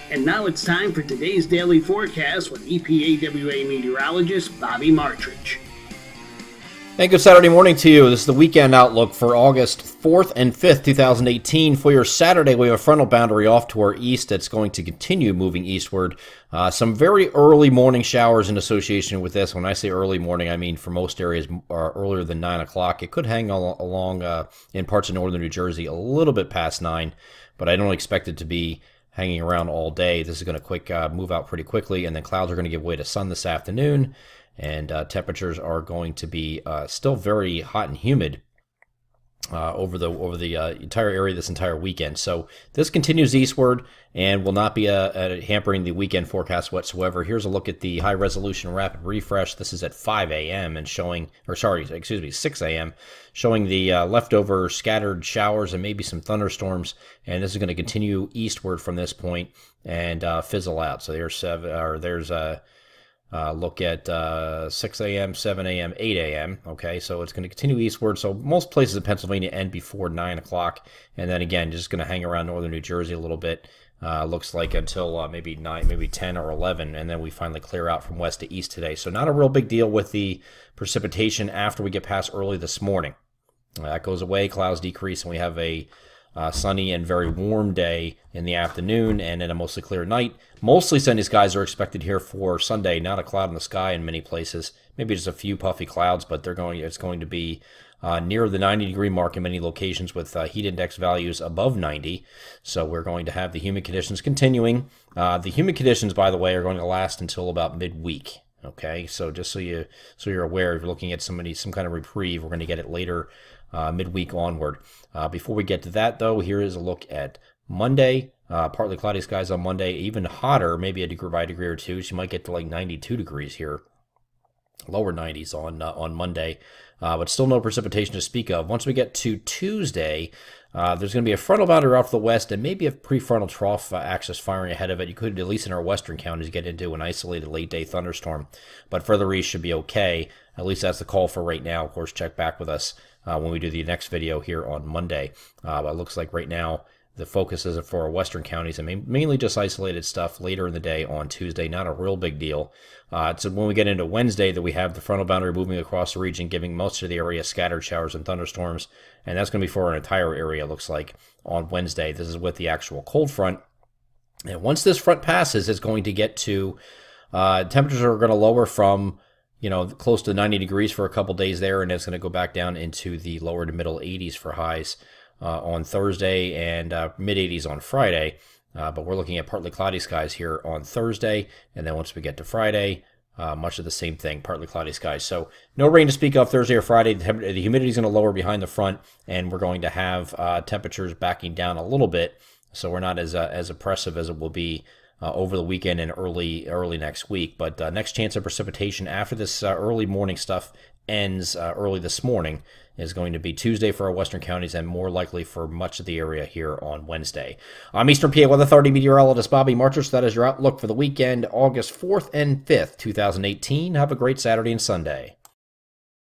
And now it's time for today's daily forecast with EPAWA meteorologist Bobby Martrich. Hey, good Saturday morning to you. This is the weekend outlook for August 4th and 5th, 2018. For your Saturday, we have a frontal boundary off to our east that's going to continue moving eastward. Some very early morning showers in association with this. When I say early morning, I mean for most areas earlier than 9 o'clock. It could hang along in parts of northern New Jersey a little bit past 9, but I don't expect it to be hanging around all day. This is going to move out pretty quickly, and then clouds are going to give way to sun this afternoon. And temperatures are going to be still very hot and humid over the entire area this entire weekend. So this continues eastward and will not be hampering the weekend forecast whatsoever. Here's a look at the high resolution rapid refresh. This is at 5 a.m. and 6 a.m. showing the leftover scattered showers and maybe some thunderstorms. And this is going to continue eastward from this point and fizzle out. So there's look at 6 a.m., 7 a.m., 8 a.m. Okay, so it's going to continue eastward. So most places in Pennsylvania end before 9 o'clock. And then again, just going to hang around northern New Jersey a little bit. Looks like until maybe 9, maybe 10 or 11. And then we finally clear out from west to east today. So not a real big deal with the precipitation after we get past early this morning. That goes away, clouds decrease, and we have a sunny and very warm day in the afternoon and then a mostly clear night. Mostly sunny skies are expected here for Sunday. Not a cloud in the sky in many places. Maybe just a few puffy clouds, but it's going to be near the 90-degree mark in many locations with heat index values above 90. So we're going to have the humid conditions continuing. The humid conditions, by the way, are going to last until about midweek. Okay, so just so you're aware, if you're looking at some kind of reprieve, we're going to get it later midweek onward. Before we get to that, though, here is a look at Monday. Partly cloudy skies on Monday, even hotter, maybe a degree or two. So you might get to like 92 degrees here, lower 90s on Monday, but still no precipitation to speak of. Once we get to Tuesday, there's going to be a frontal boundary off to the west and maybe a prefrontal trough axis firing ahead of it. You could, at least in our western counties, get into an isolated late-day thunderstorm, but further east should be okay. At least that's the call for right now. Of course, check back with us when we do the next video here on Monday. But it looks like right now the focus is for our western counties and mainly just isolated stuff later in the day on Tuesday. Not a real big deal. So when we get into Wednesday, that we have the frontal boundary moving across the region, giving most of the area scattered showers and thunderstorms. And that's going to be for our entire area, it looks like, on Wednesday. This is with the actual cold front. And once this front passes, it's going to get to temperatures are going to lower from close to 90 degrees for a couple days there, and it's going to go back down into the lower to middle 80s for highs on Thursday and mid-80s on Friday. But we're looking at partly cloudy skies here on Thursday, and then once we get to Friday, much of the same thing, partly cloudy skies. So no rain to speak of Thursday or Friday. The humidity is going to lower behind the front, and we're going to have temperatures backing down a little bit, so we're not as oppressive as it will be over the weekend and early next week. But next chance of precipitation after this early morning stuff ends early this morning is going to be Tuesday for our western counties and more likely for much of the area here on Wednesday. I'm Eastern PA Weather Authority meteorologist Bobby Martrich. That is your outlook for the weekend, August 4th and 5th, 2018. Have a great Saturday and Sunday.